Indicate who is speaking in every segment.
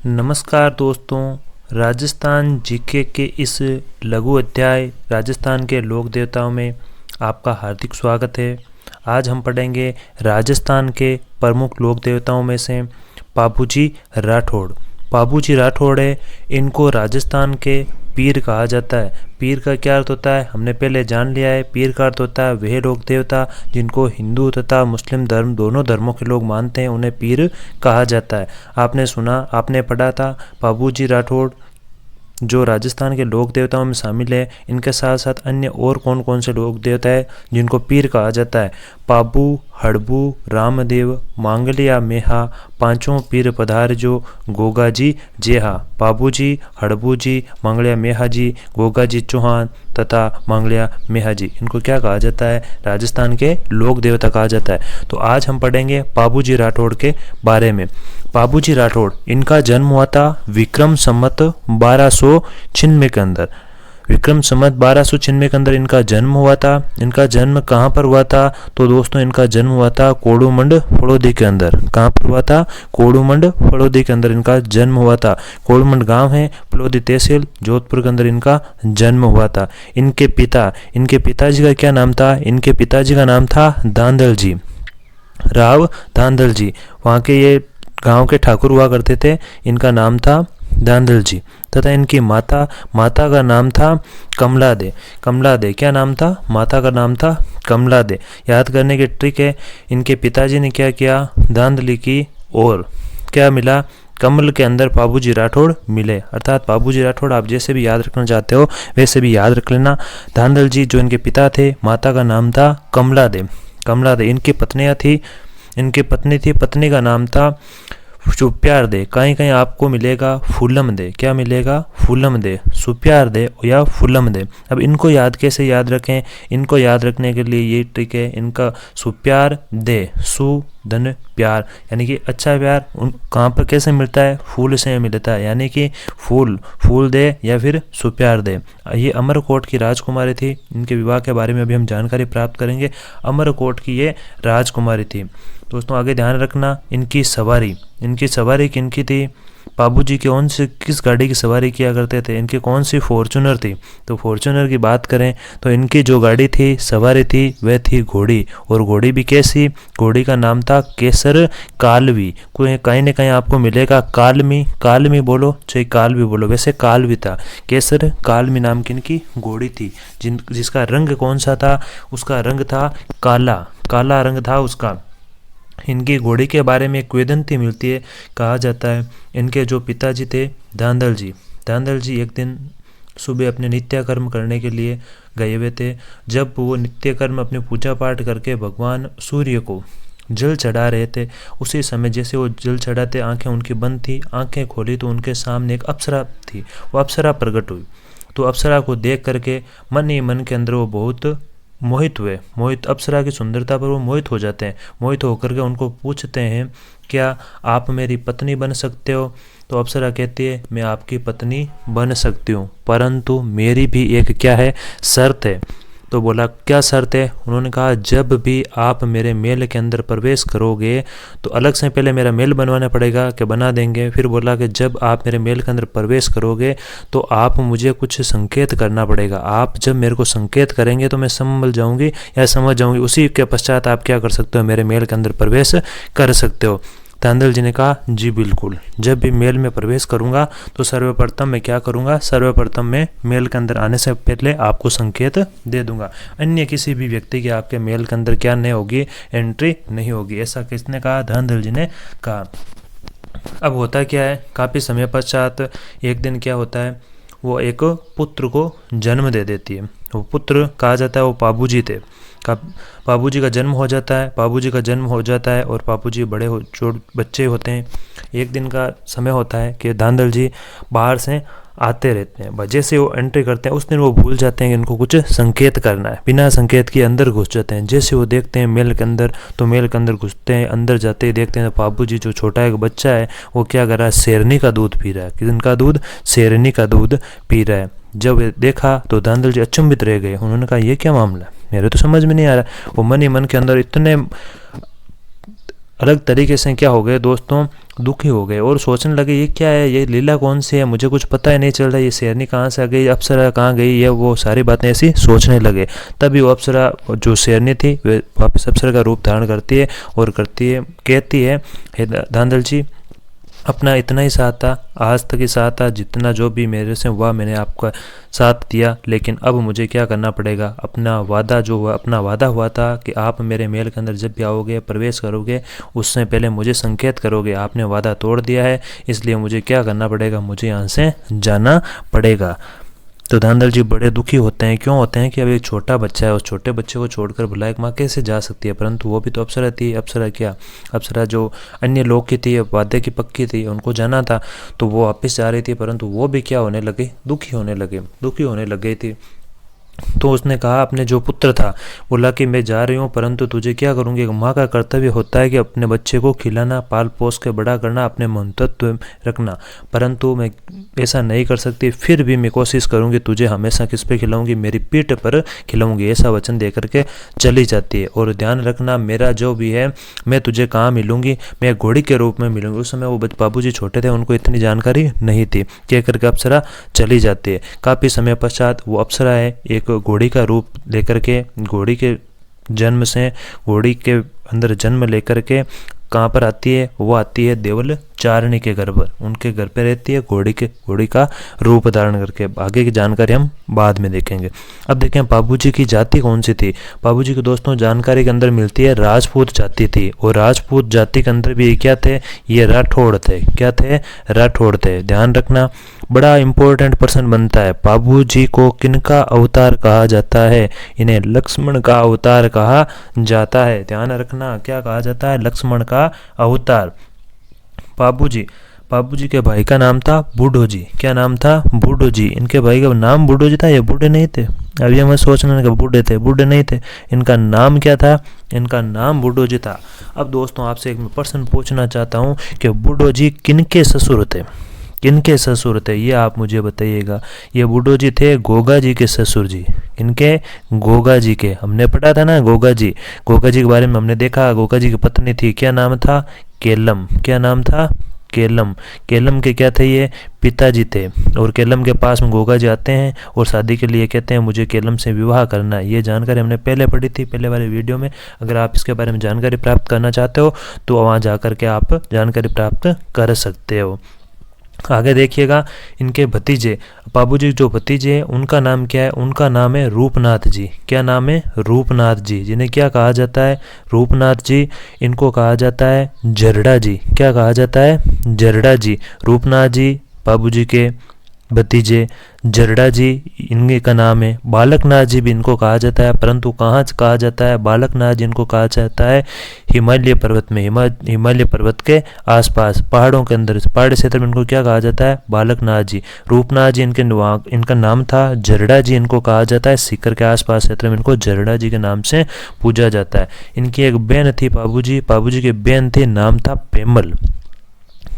Speaker 1: नमस्कार दोस्तों, राजस्थान जीके के इस लघु अध्याय राजस्थान के लोक देवताओं में आपका हार्दिक स्वागत है। आज हम पढ़ेंगे राजस्थान के प्रमुख लोक देवताओं में से पाबूजी राठौड़। पाबूजी राठौड़ है, इनको राजस्थान के पीर कहा जाता है। पीर का क्या अर्थ होता है हमने पहले जान लिया है। पीर का अर्थ होता है वह लोक देवता जिनको हिंदू तथा मुस्लिम धर्म दोनों धर्मों के लोग मानते हैं, उन्हें पीर कहा जाता है। आपने सुना, आपने पढ़ा था पाबूजी राठौड़ जो राजस्थान के लोक देवताओं में शामिल है। इनके साथ साथ अन्य और कौन कौन से लोक देवता है जिनको पीर कहा जाता है। पाबू, हड़बू, रामदेव, मांगलिया मेहा, पांचों पीर पधारजो, गोगाजी जेहा। पाबूजी, हड़बूजी, मांगलिया मेहा जी, गोगाजी चौहान तथा मांगलिया मेहा जी, इनको क्या कहा जाता है? राजस्थान के लोक देवता कहा जाता है। तो आज हम पढ़ेंगे पाबूजी राठौड़ के बारे में। पाबूजी राठौड़, इनका जन्म हुआ था विक्रम संवत 1296 के अंदर। विक्रम संवत 1296 के अंदर इनका जन्म हुआ था। इनका जन्म कहाँ पर हुआ था? तो दोस्तों, इनका जन्म हुआ था कोडूमंड फड़ौदी के अंदर। कहाँ पर हुआ था? कोडूमंड फड़ौदी के अंदर इनका जन्म हुआ था। कोडूमंड गांव है, फड़ौदी तहसील, जोधपुर के अंदर इनका जन्म हुआ था। इनके पिताजी का क्या नाम था? इनके पिताजी का नाम था धांधल जी, राव धांधल जी। वहाँ के ये गांव के ठाकुर हुआ करते थे। इनका नाम था धांधल जी तथा इनकी माता का नाम था कमला दे। कमला दे, क्या नाम था? माता का नाम था कमला दे। याद करने की ट्रिक है, इनके पिताजी ने क्या किया? धांधली की और क्या मिला? कमल के अंदर पाबूजी राठौड़ मिले। अर्थात पाबूजी राठौड़ आप जैसे भी याद रखना चाहते हो वैसे भी याद रख लेना। धांधल जी जो इनके पिता थे, माता का नाम था कमला दे। कमला दे इनकी पत्नी थी। पत्नी का नाम था सुप्यार दे। कहीं कहीं आपको मिलेगा फूलम दे। क्या मिलेगा? फूलम दे, सुप्यार दे या फूलम दे। अब इनको कैसे याद रखें? इनको याद रखने के लिए ये ट्रिक है, इनका सुप्यार दे, सु धन प्यार, यानी कि अच्छा प्यार कहाँ पर कैसे मिलता है? फूल से मिलता है, यानी कि फूल दे या फिर सुप्यार दे। ये अमरकोट की राजकुमारी थी। इनके विवाह के बारे में अभी हम जानकारी प्राप्त करेंगे। अमरकोट की ये राजकुमारी थी। दोस्तों आगे ध्यान रखना, इनकी सवारी किनकी थी? पाबूजी किस गाड़ी की सवारी किया करते थे? इनकी कौन सी फॉर्चूनर थी? तो फॉर्चूनर की बात करें तो इनकी जो गाड़ी थी, सवारी थी, वह थी घोड़ी। और घोड़ी भी कैसी? घोड़ी का नाम था केसर कालवी। कोई कहीं ना कहीं आपको मिलेगा कालमी बोलो चाहे कालवी बोलो, वैसे कालवी था। केसर कालमी नाम की इनकी घोड़ी थी जिसका रंग कौन सा था? उसका रंग था काला रंग था उसका। इनकी घोड़ी के बारे में एक किंवदंती मिलती है। कहा जाता है इनके जो पिताजी थे धांधल जी एक दिन सुबह अपने नित्य कर्म करने के लिए गए हुए थे। जब वो नित्य कर्म अपने पूजा पाठ करके भगवान सूर्य को जल चढ़ा रहे थे, उसी समय जैसे वो जल चढ़ाते आंखें उनकी बंद थी। आंखें खोली तो उनके सामने एक अप्सरा थी। वो अप्सरा प्रकट हुई। तो अप्सरा को देख करके मन ही मन के अंदर वो बहुत मोहित अप्सरा की सुंदरता पर वो मोहित हो जाते हैं। मोहित होकर के उनको पूछते हैं, क्या आप मेरी पत्नी बन सकते हो? तो अप्सरा कहती है, मैं आपकी पत्नी बन सकती हूँ, परंतु मेरी भी एक क्या है? शर्त है। तो बोला, क्या शर्त है? उन्होंने कहा, जब भी आप मेरे महल के अंदर प्रवेश करोगे तो अलग से पहले मेरा महल बनवाना पड़ेगा। कि बना देंगे। फिर बोला कि जब आप मेरे महल के अंदर प्रवेश करोगे तो आप मुझे कुछ संकेत करना पड़ेगा। आप जब मेरे को संकेत करेंगे तो मैं समझ जाऊंगी या समझ जाऊंगी। उसी के पश्चात आप क्या कर सकते हो? मेरे महल के अंदर प्रवेश कर सकते हो। धांधल जी ने कहा, जी बिल्कुल। जब भी महल में प्रवेश करूंगा तो सर्वप्रथम मैं क्या करूंगा? सर्वप्रथम मैं महल के अंदर आने से पहले आपको संकेत दे दूंगा। अन्य किसी भी व्यक्ति की आपके महल के अंदर क्या नहीं होगी? एंट्री नहीं होगी। ऐसा किसने कहा? धांधल जी ने कहा। अब होता क्या है, काफ़ी समय पश्चात एक दिन क्या होता है, वो एक पुत्र को जन्म दे देती है। वो पुत्र कहा जाता है वो पाबूजी थे। पाबूजी का जन्म हो जाता है और पाबूजी बच्चे होते हैं। एक दिन का समय होता है कि धांधल जी बाहर से आते रहते हैं। जैसे वो एंट्री करते हैं उस दिन वो भूल जाते हैं कि इनको कुछ संकेत करना है। बिना संकेत के अंदर घुस जाते हैं। जैसे वो देखते हैं महल के अंदर, तो महल के अंदर घुसते हैं। अंदर जाते ही देखते हैं तो पाबूजी जो छोटा एक बच्चा है वो क्या कर रहा है? शेरनी का दूध पी रहा है। किसका दूध? शेरनी का दूध पी रहा है। जब देखा तो धांधल जी अचंभित रह गए। उन्होंने कहा, ये क्या मामला है? मेरे तो समझ में नहीं आ रहा। वो मन ही मन के अंदर इतने अलग तरीके से क्या हो गए दोस्तों, दुखी हो गए और सोचने लगे ये क्या है, ये लीला कौन सी है, मुझे कुछ पता ही नहीं चल रहा, ये शेरनी कहाँ से आ गई, अप्सरा कहाँ गई, ये वो सारी बातें ऐसी सोचने लगे। तभी वो अप्सरा जो शेरनी थी वे वापस अप्सरा का रूप धारण करती है और कहती है, हे धांधल जी, अपना इतना ही साथ था, आज तक ही साथ था, जितना जो भी मेरे से हुआ मैंने आपका साथ दिया, लेकिन अब मुझे क्या करना पड़ेगा, अपना वादा हुआ था कि आप मेरे महल के अंदर जब भी आओगे, प्रवेश करोगे, उससे पहले मुझे संकेत करोगे, आपने वादा तोड़ दिया है, इसलिए मुझे क्या करना पड़ेगा, मुझे यहाँ से जाना पड़ेगा। तो धांधल जी बड़े दुखी होते हैं। क्यों होते हैं कि अब एक छोटा बच्चा है, उस छोटे बच्चे को छोड़कर भला एक माँ कैसे जा सकती है, परंतु वो भी तो अप्सरा थी। अप्सरा जो अन्य लोग की थी, वादे की पक्की थी, उनको जाना था, तो वो वापस जा रही थी, परंतु वो भी क्या होने लगे, दुखी होने लगे थी। तो उसने कहा, अपने जो पुत्र था, बोला कि मैं जा रही हूँ, परंतु तुझे क्या करूँगी, माँ का कर्तव्य होता है कि अपने बच्चे को खिलाना, पाल पोस के बड़ा करना, अपने महत्व रखना, परंतु मैं ऐसा नहीं कर सकती, फिर भी मैं कोशिश करूँगी, तुझे हमेशा किस पे खिलाऊंगी, मेरी पीठ पर खिलाऊंगी, ऐसा वचन दे करके चली जाती है। और ध्यान रखना, मेरा जो भी है मैं तुझे कहाँ मिलूंगी, मैं घोड़ी के रूप में मिलूंगी। उस समय वो बाबूजी छोटे थे, उनको इतनी जानकारी नहीं थी। कह करके अप्सरा चली जाती है। काफ़ी समय पश्चात वो अप्सरा है एक घोड़ी का रूप लेकर के, घोड़ी के अंदर जन्म लेकर के कहाँ पर आती है, वो आती है देवल चारणी के घर पर, उनके घर पे रहती है, घोड़ी का रूप धारण करके। आगे की जानकारी हम बाद में देखेंगे। अब देखें बाबूजी की जाति कौन सी थी। बाबूजी के दोस्तों जानकारी के अंदर मिलती है राजपूत जाति थी, और राजपूत जाति के अंदर भी क्या थे, ये राठौड़ थे। क्या थे, राठौड़ थे। ध्यान रखना, बड़ा इंपॉर्टेंट पर्सन बनता है। बाबूजी को किनका अवतार कहा जाता है, इन्हें लक्ष्मण का अवतार कहा जाता है। ध्यान रखना, क्या कहा जाता है, लक्ष्मण का अवतार। बाबूजी के भाई का नाम था बूढ़ो जी। क्या नाम था, बूढ़ो जी। इनके भाई का नाम बूढ़ो जी था, ये बूढ़े नहीं थे। अभी हमें सोचना कि बूढ़े नहीं थे। इनका नाम क्या था, इनका नाम बूढ़ो जी था। अब दोस्तों आपसे एक प्रश्न पूछना चाहता हूँ कि बूढ़ो जी किनके ससुर थे, ये आप मुझे बताइएगा। ये बूढ़ो जी थे गोगा जी के ससुर जी। इनके, गोगा जी के, हमने पढ़ा था ना गोगा जी के बारे में हमने देखा। गोगा जी की पत्नी थी, क्या नाम था, केलम। क्या नाम था, केलम के क्या थे, ये पिताजी थे। और केलम के पास में गोगा जी आते हैं और शादी के लिए कहते हैं मुझे केलम से विवाह करना है। ये जानकारी हमने पहले पढ़ी थी, पहले वाले वीडियो में। अगर आप इसके बारे में जानकारी प्राप्त करना चाहते हो तो वहाँ जा कर के आप जानकारी प्राप्त कर सकते हो। आगे देखिएगा, इनके भतीजे, बाबूजी जो भतीजे हैं उनका नाम क्या है, उनका नाम है रूपनाथ जी। क्या नाम है, रूपनाथ जी। जिन्हें क्या कहा जाता है, रूपनाथ जी। इनको कहा जाता है जरडा जी। क्या कहा जाता है, जरडा जी। रूपनाथ जी बाबूजी के भतीजे, जरडा जी इनका नाम है। बालकनाथ जी भी इनको कहा जाता है, परंतु कहाँ कहा जाता है, बालकनाथ जी इनको कहा जाता है हिमालय पर्वत में, हिमालय पर्वत के आसपास पहाड़ों के अंदर, पहाड़ी क्षेत्र में इनको क्या कहा जाता है, बालकनाथ जी। रूपनाथ जी इनका नाम था। जरडा जी इनको कहा जाता है सीकर के आसपास क्षेत्र में इनको जरडा जी के नाम से पूजा जाता है। इनकी एक बहन थी, बाबूजी की बहन थी, नाम था पेमल।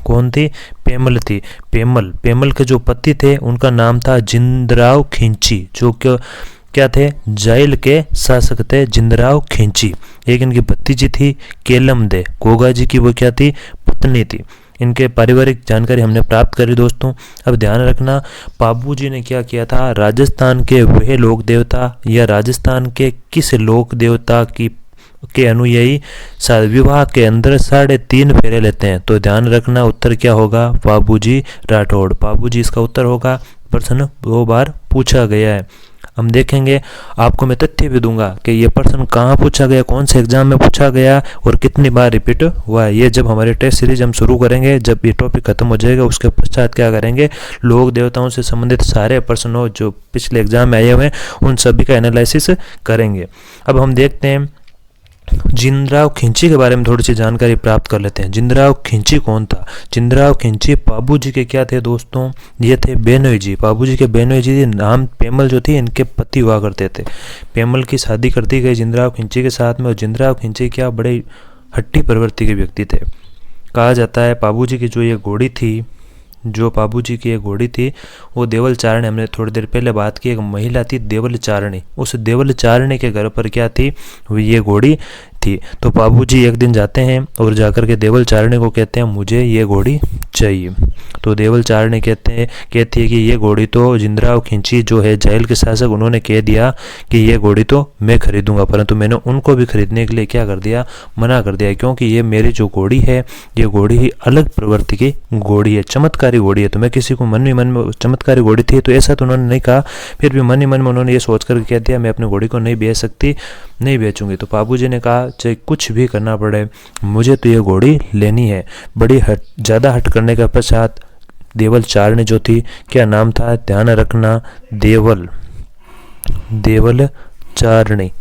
Speaker 1: कौन थी, पेमल थी। पेमल के जो पति थे उनका नाम था जिंदराव खिंची, जो क्या थे, जाइल के शासक थे, जिंदराव खिंची। एक इनकी भतीजी थी केलम दे, गोगा जी की वो क्या थी, पत्नी थी। इनके पारिवारिक जानकारी हमने प्राप्त करी दोस्तों। अब ध्यान रखना, बाबूजी ने क्या किया था, राजस्थान के वह लोक देवता या राजस्थान के किस लोक देवता के अनुयायी विवाह के अंदर 3.5 फेरे लेते हैं। तो ध्यान रखना, उत्तर क्या होगा, बाबूजी राठौड़। बाबूजी इसका उत्तर होगा। प्रश्न 2 बार पूछा गया है। हम देखेंगे, आपको मैं तथ्य भी दूंगा कि ये प्रश्न कहाँ पूछा गया, कौन से एग्जाम में पूछा गया और कितनी बार रिपीट हुआ है। ये जब हमारे टेस्ट सीरीज हम शुरू करेंगे, जब ये टॉपिक खत्म हो जाएगा, उसके पश्चात क्या करेंगे, लोक देवताओं से संबंधित सारे प्रश्नों जो पिछले एग्जाम में आए हुए हैं उन सभी का एनालिसिस करेंगे। अब हम देखते हैं जिंदराव खिंची के बारे में थोड़ी सी जानकारी प्राप्त कर लेते हैं। जिंदराव खिंची कौन था, जिंदराव खिंची बाबूजी के क्या थे दोस्तों, ये थे बेनोई जी। बाबूजी के बेनोई जी, नाम पेमल जो थी इनके पति हुआ करते थे। पेमल की शादी कर दी गई जिंदराव खिंची के साथ में। और जिंदराव खिंची क्या बड़े हट्टी प्रवृत्ति के व्यक्ति थे। कहा जाता है बाबूजी की बाबूजी की एक घोड़ी थी वो देवल चारणी, हमने थोड़ी देर पहले बात की, एक महिला थी देवल चारणी। उस देवल चारणी के घर पर क्या थी, ये घोड़ी थी। तो बाबूजी एक दिन जाते हैं और जाकर के देवल चारणी को कहते हैं मुझे ये घोड़ी चाहिए। तो देवल चारणी कहती है कि ये घोड़ी तो जिंदराव खिंची जो है जेल के शासक, उन्होंने कह दिया कि ये घोड़ी तो मैं खरीदूंगा, परंतु मैंने उनको भी खरीदने के लिए क्या कर दिया, मना कर दिया, क्योंकि ये मेरी जो घोड़ी है ये घोड़ी ही अलग प्रवृत्ति की घोड़ी है, चमत्कारी घोड़ी है। तो मैं किसी को मन ही मन में चमत्कारी घोड़ी थी तो ऐसा तो उन्होंने नहीं कहा, फिर भी मन ही मन में उन्होंने ये सोच कर कह दिया मैं अपनी घोड़ी को नहीं बेच सकती, नहीं बेचूंगी। तो बाबूजी ने कहा चाहे कुछ भी करना पड़े मुझे तो ये घोड़ी लेनी है। बड़ी ज़्यादा हट करने के पश्चात देवल चारणी जो थी, क्या नाम था ध्यान रखना, देवल चारणी,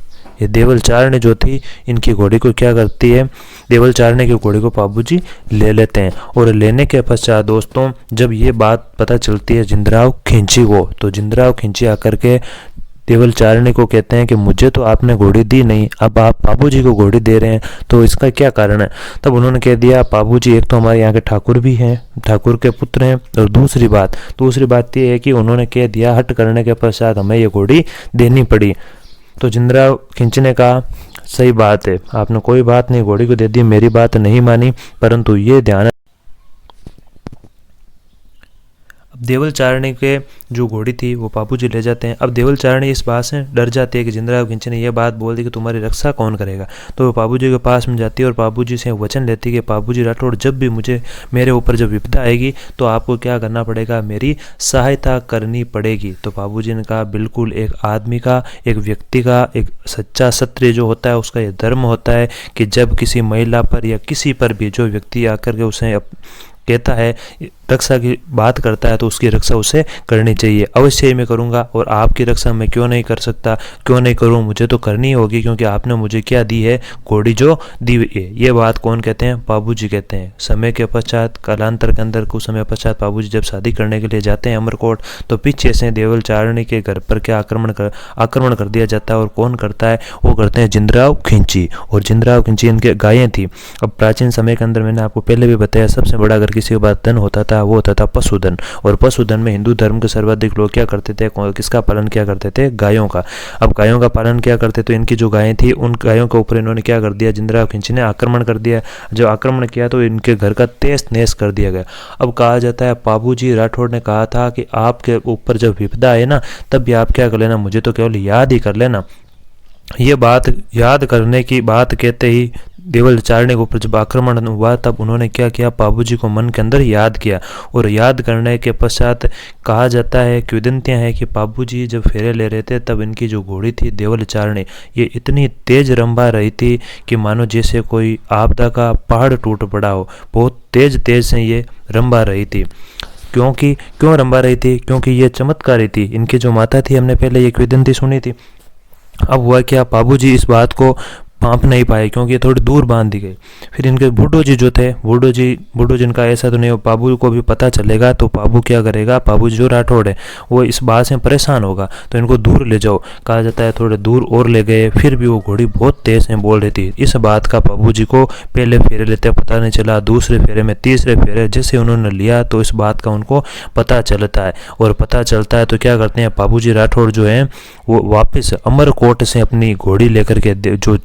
Speaker 1: ये देवल चारणी जो थी इनकी घोड़ी को क्या करती है, देवल चारणी की घोड़ी को बाबूजी ले लेते हैं। और लेने के पश्चात दोस्तों जब ये बात पता चलती है जिंदराव खिंची को, तो जिंदराव खिंची आकर के देवल चारणी को कहते हैं कि मुझे तो आपने घोड़ी दी नहीं, अब आप बाबूजी को घोड़ी दे रहे हैं, तो इसका क्या कारण है। तब उन्होंने कह दिया बाबूजी एक तो हमारे यहाँ के ठाकुर भी हैं, ठाकुर के पुत्र हैं, और दूसरी बात ये है कि उन्होंने कह दिया हट करने के पश्चात हमें ये घोड़ी देनी पड़ी। तो जिंदराव खिंची ने कहा सही बात है, आपने कोई बात नहीं घोड़ी को दे दी, मेरी बात नहीं मानी, परंतु ये ध्यान देवल चारणी के जो घोड़ी थी वो बाबूजी ले जाते हैं। अब देवल चारणी इस बात से डर जाती है कि जिंदराव खिंची ने यह बात बोल दी कि तुम्हारी रक्षा कौन करेगा। तो वो बाबूजी के पास में जाती है और बाबूजी से वचन लेती है कि बाबूजी राठौड़ जब भी मेरे ऊपर जब विपदा आएगी तो आपको क्या करना पड़ेगा, मेरी सहायता करनी पड़ेगी। तो बाबूजी ने कहा बिल्कुल, एक आदमी का, एक व्यक्ति का, एक सच्चा क्षत्रिय जो होता है उसका यह धर्म होता है कि जब किसी महिला पर या किसी पर भी जो व्यक्ति आकर के उसे कहता है रक्षा की बात करता है तो उसकी रक्षा उसे करनी चाहिए। अवश्य ही मैं करूंगा, और आपकी रक्षा मैं क्यों नहीं कर सकता, क्यों नहीं करूं, मुझे तो करनी होगी क्योंकि आपने मुझे क्या दी है, घोड़ी जो दी हुई है। ये बात कौन कहते हैं, बाबूजी कहते हैं। समय के पश्चात कालांतर के अंदर कुछ समय पश्चात बाबूजी जब शादी करने के लिए जाते हैं अमरकोट, तो पीछे से देवल चारणी के घर पर क्या आक्रमण कर दिया जाता है। और कौन करता है, वो करते हैं जिंदराव खिंची। और जिंदराव खिंची इनके गायें थी। अब प्राचीन समय के अंदर मैंने आपको पहले भी बताया सबसे बड़ा अगर किसी के पास धन होता था वो होता था पशुधन, और पशुधन में हिंदू धर्म के सर्वाधिक लोग क्या करते थे, किसका पालन क्या करते थे, गायों का। अब गायों का पालन क्या करते, तो इनकी जो गायें थी उन गायों के ऊपर इन्होंने क्या कर दिया, जिंदराव खिंची ने आक्रमण कर दिया। जो आक्रमण किया तो इनके घर का तहस नहस कर दिया गया। अब कहा जाता है बाबूजी राठौड़ ने कहा था कि आपके ऊपर जब विपदा आए ना तब भी आप क्या कर लेना, मुझे तो केवल याद ही कर लेना। ये बात याद करने की बात कहते ही देवल चारणी के ऊपर जब आक्रमण हुआ तब उन्होंने क्या किया, बाबूजी को मन के अंदर याद किया। और याद करने के पश्चात कहा जाता है, किंवदंतियां हैं कि बाबूजी जब फेरे ले रहे थे तब इनकी जो घोड़ी थी देवल चारणी, ये इतनी तेज रंभा रही थी कि मानो जैसे कोई आपदा का पहाड़ टूट पड़ा हो, बहुत तेज से ये रंभा रही थी। क्यों रंभा रही थी, क्योंकि ये चमत्कारी थी। इनकी जो माता थी हमने पहले ये किंवदंती सुनी थी। अब हुआ क्या, बाबूजी इस बात को भांप नहीं पाए क्योंकि ये थोड़ी दूर बांध दी गई। फिर इनके बूढ़ो जी जो थे, बूढ़ो जी इनका ऐसा तो नहीं हो, बाबू को भी पता चलेगा तो बाबू क्या करेगा, बाबू जो राठौड़ है वो इस बात से परेशान होगा, तो इनको दूर ले जाओ। कहा जाता है थोड़े दूर और ले गए, फिर भी वो घोड़ी बहुत तेज से बोल रही थी। इस बात का बाबूजी को पहले फेरे लेते पता नहीं चला, दूसरे फेरे में, तीसरे फेरे जैसे उन्होंने लिया तो इस बात का उनको पता चलता है। और पता चलता है तो क्या करते हैं, बाबूजी राठौड़ जो है वो वापस अमरकोट से अपनी घोड़ी लेकर के, जो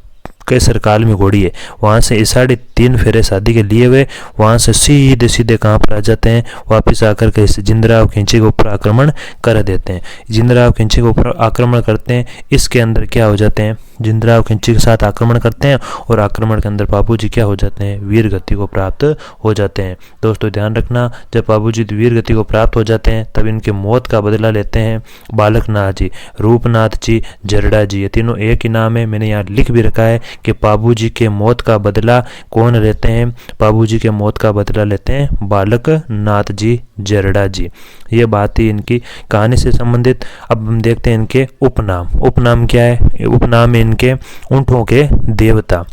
Speaker 1: केसर काल में घोड़ी है, वहाँ से 3.5 फेरे शादी के लिए हुए, वहाँ से सीधे कहाँ पर आ जाते हैं, वापस आकर के जिंदराव खिंची के ऊपर आक्रमण कर देते हैं। जिंदराव खिंची के ऊपर आक्रमण करते हैं, इसके अंदर क्या हो जाते हैं, जिंदराव खिंची के साथ आक्रमण करते हैं और आक्रमण के अंदर बाबूजी क्या हो जाते हैं, वीर गति को प्राप्त हो जाते हैं। दोस्तों ध्यान रखना, जब बाबूजी वीर गति को प्राप्त हो जाते हैं तब इनके मौत का बदला लेते हैं बालकनाथ जी, रूपनाथ जी, जरडा जी। ये तीनों एक ही नाम है, मैंने यहाँ लिख भी रखा है कि बाबूजी के मौत का बदला कौन लेते हैं, बाबूजी के मौत का बदला लेते हैं बालकनाथ जी, जरडा जी। ये बात ही इनकी कहानी से संबंधित। अब हम देखते हैं इनके उपनाम क्या है। उपनाम है इनके ऊँटों के देवता।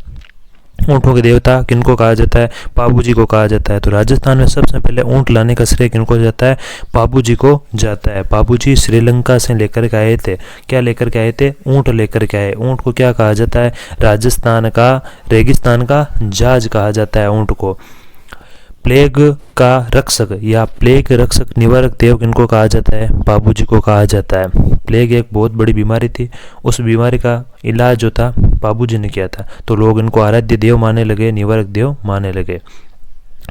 Speaker 1: ऊँटों के देवता किनको कहा जाता है, बाबूजी को कहा जाता है। तो राजस्थान में सबसे पहले ऊँट लाने का श्रेय किनको जाता है, बाबूजी को जाता है। बाबूजी श्रीलंका से लेकर के आए थे, क्या लेकर के आए थे, ऊँट लेकर के आए। ऊँट को क्या कहा जाता है, राजस्थान का रेगिस्तान का जहाज कहा जाता है ऊँट को। प्लेग का रक्षक या प्लेग रक्षक निवारक देव किनको कहा जाता है? बाबूजी को कहा जाता है। प्लेग एक बहुत बड़ी बीमारी थी, उस बीमारी का इलाज जो था बाबूजी ने किया था, तो लोग इनको आराध्य देव मानने लगे, निवारक देव मानने लगे।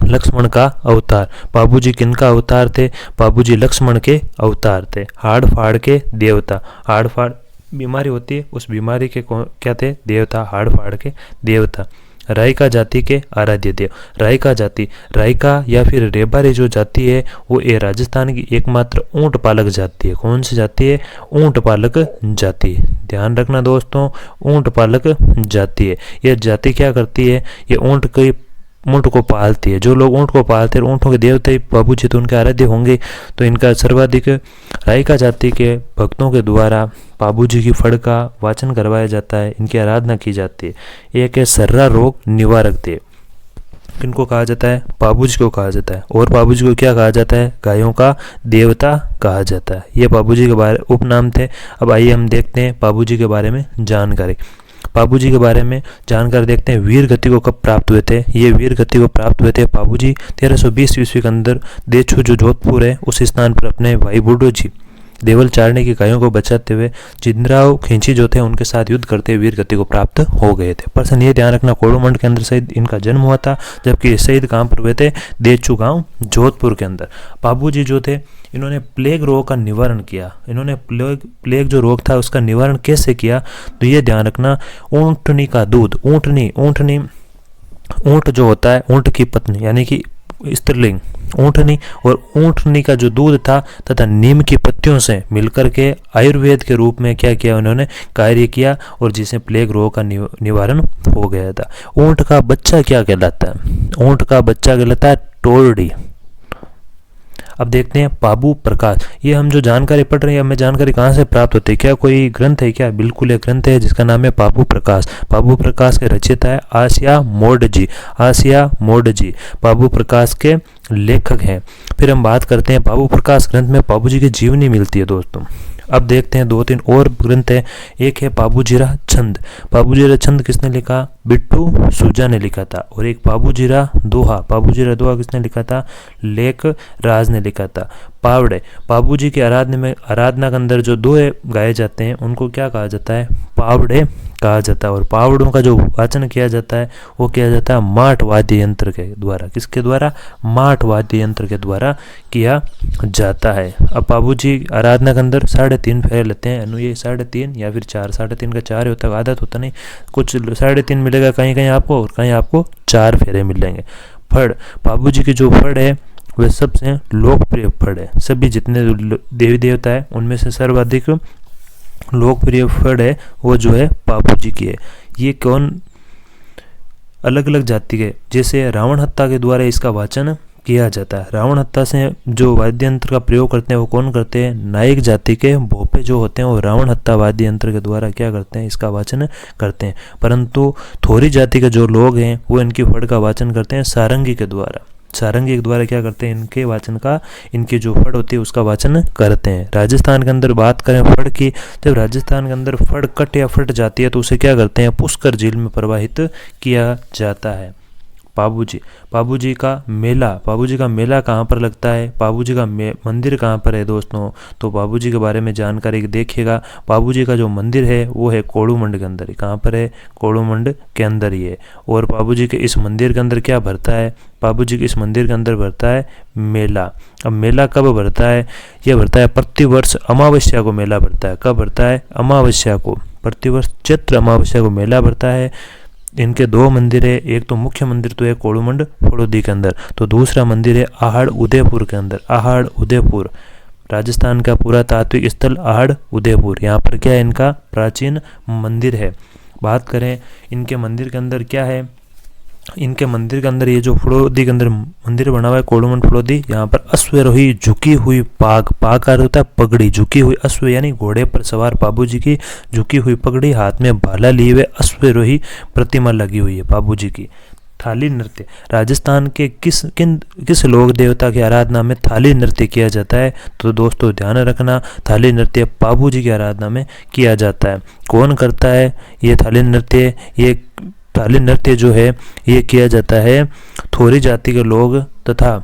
Speaker 1: लक्ष्मण का अवतार, बाबूजी किनका अवतार थे? बाबूजी लक्ष्मण के अवतार थे। हाड़ फाड़ के देवता, हाड़ फाड़ बीमारी होती है, उस बीमारी के क्या थे? देवता, हाड़ फाड़ के देवता। रायका जाति के आराध्य देव, रायका जाति, रायका या फिर रेबारी जो जाति है वो ये राजस्थान की एकमात्र ऊंट पालक जाति है। कौन सी जाति है? ऊंट पालक जाति। ध्यान रखना दोस्तों, ऊंट पालक जाति है। यह जाति क्या करती है? ये ऊंट को पालती है। जो लोग ऊंट को पालते हैं, ऊंटों के देवते बाबूजी तो उनके आराध्य होंगे, तो इनका सर्वाधिक रायका जाति के भक्तों के द्वारा बाबूजी की फड़ का वाचन करवाया जाता है, इनकी आराधना की जाती है। एक है सर्रा रोग निवारक देव, किनको कहा जाता है? बाबूजी को कहा जाता है। और बाबूजी को क्या कहा जाता है? गायों का देवता कहा जाता है। ये बाबूजी के बारे उपनाम थे। अब आइए हम देखते हैं बाबूजी के बारे में जानकारी। बाबूजी के बारे में जानकारी देखते हैं। वीर गति को कब प्राप्त हुए थे? ये वीर गति को प्राप्त हुए थे बाबूजी 1320 ईस्वी के अंदर देछू जो जोधपुर है उस स्थान पर अपने भाई बूढ़ो जी देवल चारणे की गायों को बचाते हुए जिंदराव खिंची जो थे उनके साथ युद्ध करते वीर गति को प्राप्त हो गए थे। पर्सन ये ध्यान रखना, कोड़ूमंड के अंदर शहीद इनका जन्म हुआ था, जबकि शहीद कहाँ पर हुए थे? देछू गांव जोधपुर के अंदर। बाबूजी जो थे इन्होंने प्लेग रोग का निवारण किया। इन्होंने प्लेग जो रोग था उसका निवारण कैसे किया? तो ये ध्यान रखना, ऊंटनी का दूध, ऊंट जो होता है, ऊंट की पत्नी यानी कि स्त्रीलिंग ऊंटनी, और ऊंटनी का जो दूध था तथा नीम की पत्तियों से मिलकर के आयुर्वेद के रूप में क्या किया? उन्होंने कार्य किया, और जिसे प्लेग रोग का निवारण हो गया था। ऊंट का बच्चा क्या कहलाता है? ऊंट का बच्चा कहलाता है टोरडी। अब देखते हैं बाबू प्रकाश। ये हम जो जानकारी पढ़ रहे हैं, हमें जानकारी कहाँ से प्राप्त होती है? क्या कोई ग्रंथ है क्या? बिल्कुल एक ग्रंथ है जिसका नाम है बाबू प्रकाश। बाबू प्रकाश के रचयिता है आसिया मोडजी। आसिया मोडजी बाबू प्रकाश के लेखक हैं। फिर हम बात करते हैं बाबू प्रकाश ग्रंथ में बाबूजी की जीवनी मिलती है दोस्तों। अब देखते हैं 2-3 और ग्रंथ है। एक है बाबूजीरा छंद। बाबूजीरा छंद किसने लिखा? बिट्टू सूजा ने लिखा था। और एक बाबूजीरा दोहा, बाबूजीरा दोहा किसने लिखा था? लेख राज ने लिखा था। पावड़े, बाबूजी की आराधना के अंदर जो दोहे गाए जाते हैं उनको क्या कहा जाता है? पावड़े कहा जाता है। और पावड़ों का जो वाचन किया जाता है वो किया जाता है माठ वाद्य यंत्र के द्वारा। किसके द्वारा? माठ वाद्य यंत्र के द्वारा किया जाता है। अब बाबूजी आराधना के अंदर 3.5 फेरे लेते हैं। ये 3.5 या फिर 4, 3.5 का 4 होता है, आदत होता नहीं, कुछ 3.5 मिलेगा कहीं कहीं आपको, और कहीं आपको 4 फेरे मिलेंगे। फड़, बाबूजी की जो फड़ है वह सबसे लोकप्रिय फड़ है। सभी जितने देवी देवता है उनमें से सर्वाधिक लोकप्रिय फड़ है वो जो है बाबूजी की है। ये कौन? अलग अलग जाति के, जैसे रावण हत्ता के द्वारा इसका वाचन किया जाता है। रावण हत्ता से जो वाद्य यंत्र का प्रयोग करते हैं वो कौन करते हैं? नायक जाति के भोपे जो होते हैं वो रावण हत्ता वाद्य यंत्र के द्वारा क्या करते हैं? इसका वाचन करते हैं। परंतु थोरी जाति के जो लोग हैं वो इनकी फड़ का वाचन करते हैं सारंगी के द्वारा। सारंगी के द्वारा क्या करते हैं? इनके वाचन का, इनकी जो फड़ होती है उसका वाचन करते हैं। राजस्थान के अंदर बात करें फड़ की, जब राजस्थान के अंदर फड़ कट या फट जाती है तो उसे क्या करते हैं? पुष्कर झील में प्रवाहित किया जाता है। बाबूजी का मेला कहाँ पर लगता है? बाबूजी का मंदिर कहाँ पर है दोस्तों? तो बाबूजी के बारे में जानकारी देखिएगा। बाबूजी का जो मंदिर है वो है कोड़ूमंड के अंदर ही। कहाँ पर है? कोड़ूमंड के अंदर ही है। और बाबूजी के इस मंदिर के अंदर क्या भरता है? बाबूजी के इस मंदिर के अंदर भरता है मेला। अब मेला कब भरता है? यह भरता है प्रतिवर्ष अमावस्या को मेला भरता है। कब भरता है? अमावस्या को। प्रतिवर्ष चैत्र अमावस्या को मेला भरता है। इनके 2 मंदिर है। एक तो मुख्य मंदिर तो है कोड़ूमंड फड़ोदी के अंदर, तो दूसरा मंदिर है आहड़ उदयपुर के अंदर। आहड़ उदयपुर राजस्थान का पुरातात्विक स्थल आहड़ उदयपुर, यहाँ पर क्या है? इनका प्राचीन मंदिर है। बात करें इनके मंदिर के अंदर क्या है? इनके मंदिर के अंदर ये जो फड़ोदी के अंदर मंदिर बना हुआ है कोड़ूमंड फड़ोदी, यहाँ पर अश्वारोही झुकी हुई पाग का होता है पगड़ी, झुकी हुई अश्व यानी घोड़े पर सवार बाबूजी की झुकी हुई पगड़ी, हाथ में भाला लिए हुए अश्वारोही प्रतिमा लगी हुई है बाबूजी की। थाली नृत्य, राजस्थान के किस लोक देवता की आराधना में थाली नृत्य किया जाता है? तो दोस्तों ध्यान रखना, थाली नृत्य बाबूजी की आराधना में किया जाता है। कौन करता है ये थाली नृत्य? ये थाली नृत्य जो है ये किया जाता है थोरी जाति के लोग तथा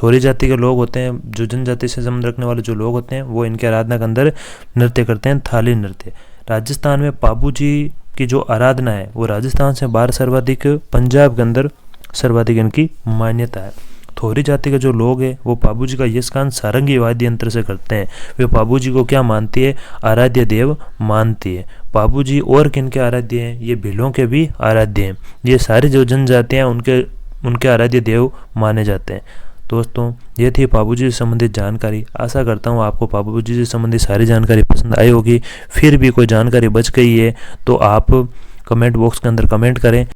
Speaker 1: थोरी जाति के लोग होते हैं, जो जनजाति से संबंध रखने वाले जो लोग होते हैं, वो इनके आराधना के अंदर नृत्य करते हैं, थाली नृत्य। राजस्थान में पाबू जी की जो आराधना है वो राजस्थान से बाहर सर्वाधिक, पंजाब के अंदर सर्वाधिक इनकी मान्यता है। थोरी जाति के जो लोग हैं वो पाबू जी का यशगान सारंगी वाद्य यंत्र से करते हैं। वे पाबू जी को क्या मानती है? आराध्य देव मानती है। पाबू जी और किन के आराध्य हैं? ये भीलों के भी आराध्य हैं। ये सारी जो जनजातियाँ उनके आराध्य देव माने जाते हैं। दोस्तों, ये थी पाबू जी से संबंधित जानकारी। आशा करता हूँ आपको पाबू जी से संबंधित सारी जानकारी पसंद आई होगी। फिर भी कोई जानकारी बच गई है तो आप कमेंट बॉक्स के अंदर कमेंट करें।